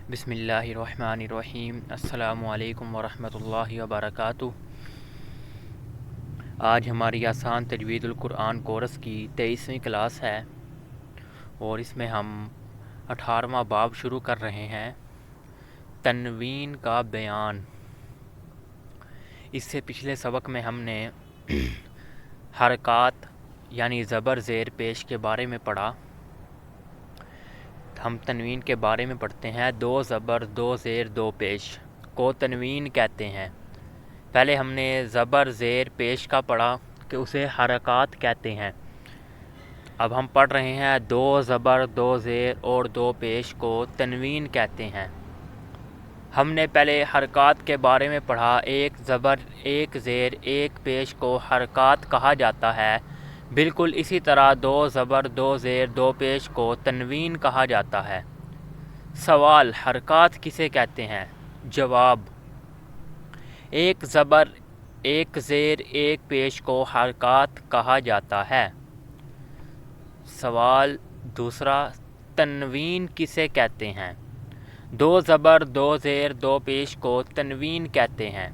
بسم اللہ الرحمن الرحیم۔ السلام علیکم ورحمۃ اللہ وبرکاتہ۔ آج ہماری آسان تجوید القرآن کورس کی 23ویں کلاس ہے اور اس میں ہم 18واں باب شروع کر رہے ہیں، تنوین کا بیان۔ اس سے پچھلے سبق میں ہم نے حرکات یعنی زبر زیر پیش کے بارے میں پڑھا۔ ہم تنوین کے بارے میں پڑھتے ہیں۔ دو زبر دو زیر دو پیش کو تنوین کہتے ہیں۔ پہلے ہم نے زبر زیر پیش کا پڑھا کہ اسے حرکات کہتے ہیں۔ اب ہم پڑھ رہے ہیں دو زبر دو زیر اور دو پیش کو تنوین کہتے ہیں۔ ہم نے پہلے حرکات کے بارے میں پڑھا، ایک زبر ایک زیر ایک پیش کو حرکات کہا جاتا ہے۔ بالکل اسی طرح دو زبر دو زیر دو پیش کو تنوین کہا جاتا ہے۔ سوال: حرکات کسے کہتے ہیں؟ جواب: ایک زبر ایک زیر ایک پیش کو حرکات کہا جاتا ہے۔ سوال دوسرا: تنوین کسے کہتے ہیں؟ دو زبر دو زیر دو پیش کو تنوین کہتے ہیں۔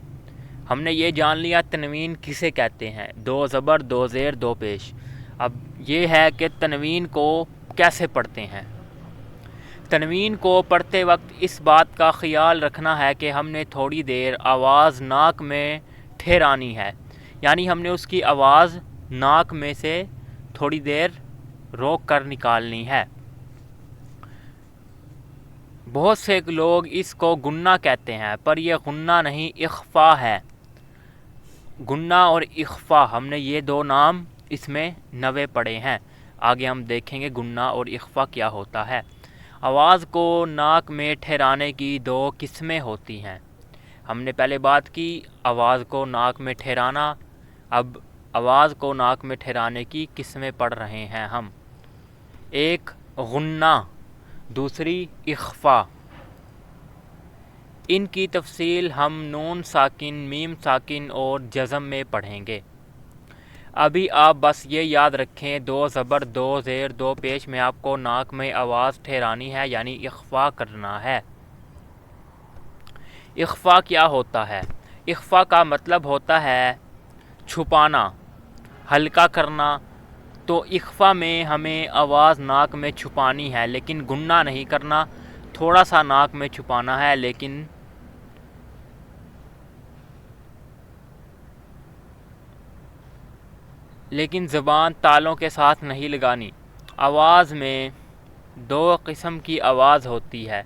ہم نے یہ جان لیا تنوین کسے کہتے ہیں، دو زبر دو زیر دو پیش۔ اب یہ ہے کہ تنوین کو کیسے پڑھتے ہیں۔ تنوین کو پڑھتے وقت اس بات کا خیال رکھنا ہے کہ ہم نے تھوڑی دیر آواز ناک میں ٹھہرانی ہے، یعنی ہم نے اس کی آواز ناک میں سے تھوڑی دیر روک کر نکالنی ہے۔ بہت سے لوگ اس کو گنہ کہتے ہیں، پر یہ غنہ نہیں، اخفا ہے۔ گنہ اور اخفا ہم نے یہ دو نام اس میں نوے پڑھے ہیں۔ آگے ہم دیکھیں گے گنہ اور اخفا کیا ہوتا ہے۔ آواز کو ناک میں ٹھہرانے کی دو قسمیں ہوتی ہیں۔ ہم نے پہلے بات کی آواز کو ناک میں ٹھہرانا، اب آواز کو ناک میں ٹھہرانے کی قسمیں پڑھ رہے ہیں ہم۔ ایک غنہ، دوسری اخفا۔ ان کی تفصیل ہم نون ساکن، میم ساکن اور جزم میں پڑھیں گے۔ ابھی آپ بس یہ یاد رکھیں، دو زبر دو زیر دو پیش میں آپ کو ناک میں آواز ٹھہرانی ہے، یعنی اخفا کرنا ہے۔ اخفا کیا ہوتا ہے؟ اخفا کا مطلب ہوتا ہے چھپانا، ہلکا کرنا۔ تو اخفا میں ہمیں آواز ناک میں چھپانی ہے، لیکن گنہ نہیں کرنا، تھوڑا سا ناک میں چھپانا ہے، لیکن زبان تالوں کے ساتھ نہیں لگانی۔ آواز میں دو قسم کی آواز ہوتی ہے،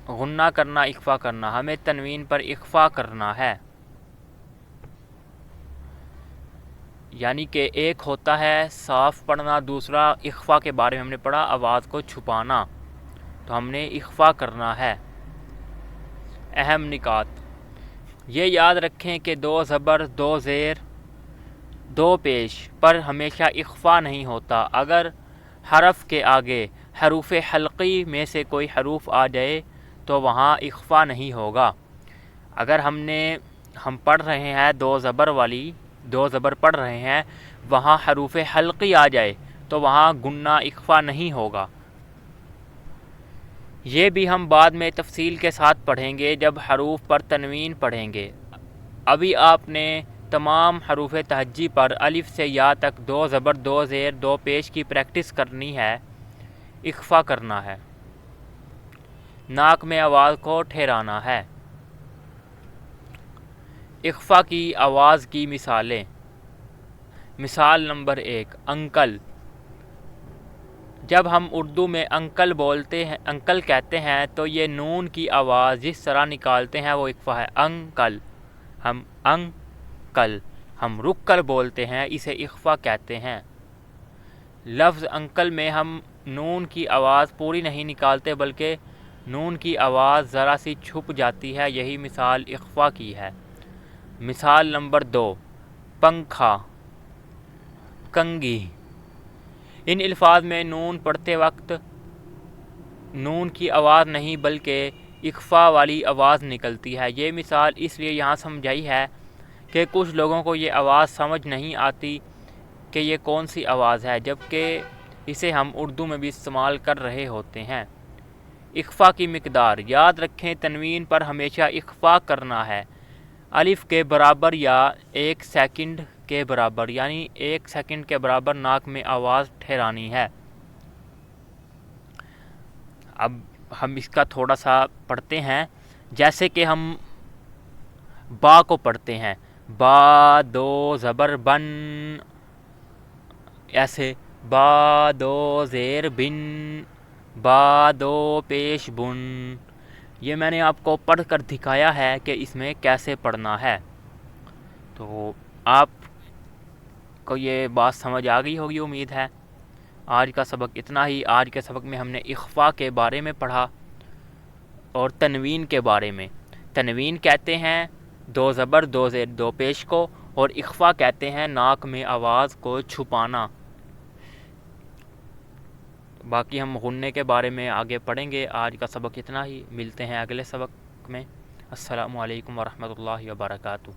غنہ کرنا، اخفا کرنا۔ ہمیں تنوین پر اخفا کرنا ہے، یعنی کہ ایک ہوتا ہے صاف پڑھنا، دوسرا اخفا کے بارے میں ہم نے پڑھا آواز کو چھپانا، تو ہم نے اخفا کرنا ہے۔ اہم نکات یہ یاد رکھیں کہ دو زبر دو زیر دو پیش پر ہمیشہ اخفا نہیں ہوتا۔ اگر حرف کے آگے حروف حلقی میں سے کوئی حروف آ جائے تو وہاں اخفا نہیں ہوگا۔ اگر ہم پڑھ رہے ہیں دو زبر پڑھ رہے ہیں، وہاں حروف حلقی آ جائے تو وہاں گنہ اخفا نہیں ہوگا۔ یہ بھی ہم بعد میں تفصیل کے ساتھ پڑھیں گے جب حروف پر تنوین پڑھیں گے۔ ابھی آپ نے تمام حروف تہجی پر الف سے یا تک دو زبر دو زیر دو پیش کی پریکٹس کرنی ہے، اخفا کرنا ہے، ناک میں آواز کو ٹھہرانا ہے۔ اخفا کی آواز کی مثالیں۔ مثال نمبر 1، انکل۔ جب ہم اردو میں انکل کہتے ہیں تو یہ نون کی آواز جس طرح نکالتے ہیں وہ اخفا ہے، انکل۔ ہم رک کر بولتے ہیں، اسے اخفا کہتے ہیں۔ لفظ انکل میں ہم نون کی آواز پوری نہیں نکالتے بلکہ نون کی آواز ذرا سی چھپ جاتی ہے، یہی مثال اخفا کی ہے۔ مثال نمبر 2، پنکھا، کنگھی۔ ان الفاظ میں نون پڑھتے وقت نون کی آواز نہیں بلکہ اخفا والی آواز نکلتی ہے۔ یہ مثال اس لیے یہاں سمجھائی ہے کہ کچھ لوگوں کو یہ آواز سمجھ نہیں آتی کہ یہ کون سی آواز ہے، جبکہ اسے ہم اردو میں بھی استعمال کر رہے ہوتے ہیں۔ اخفا کی مقدار، یاد رکھیں تنوین پر ہمیشہ اخفا کرنا ہے، الف کے برابر یا 1 سیکنڈ کے برابر، یعنی 1 سیکنڈ کے برابر ناک میں آواز ٹھہرانی ہے۔ اب ہم اس کا تھوڑا سا پڑھتے ہیں، جیسے کہ ہم با کو پڑھتے ہیں، با دو زبر بن، ایسے با دو زیر بن، با دو پیش بن۔ یہ میں نے آپ کو پڑھ کر دکھایا ہے کہ اس میں کیسے پڑھنا ہے، تو آپ کو یہ بات سمجھ آ گئی ہوگی امید ہے۔ آج کا سبق اتنا ہی۔ آج کے سبق میں ہم نے اخفا کے بارے میں پڑھا اور تنوین کے بارے میں۔ تنوین کہتے ہیں 2 زبر 2 زیر 2 پیش کو، اور اخفا کہتے ہیں ناک میں آواز کو چھپانا۔ باقی ہم غنّے کے بارے میں آگے پڑھیں گے۔ آج کا سبق اتنا ہی، ملتے ہیں اگلے سبق میں۔ السلام علیکم ورحمۃ اللہ وبرکاتہ۔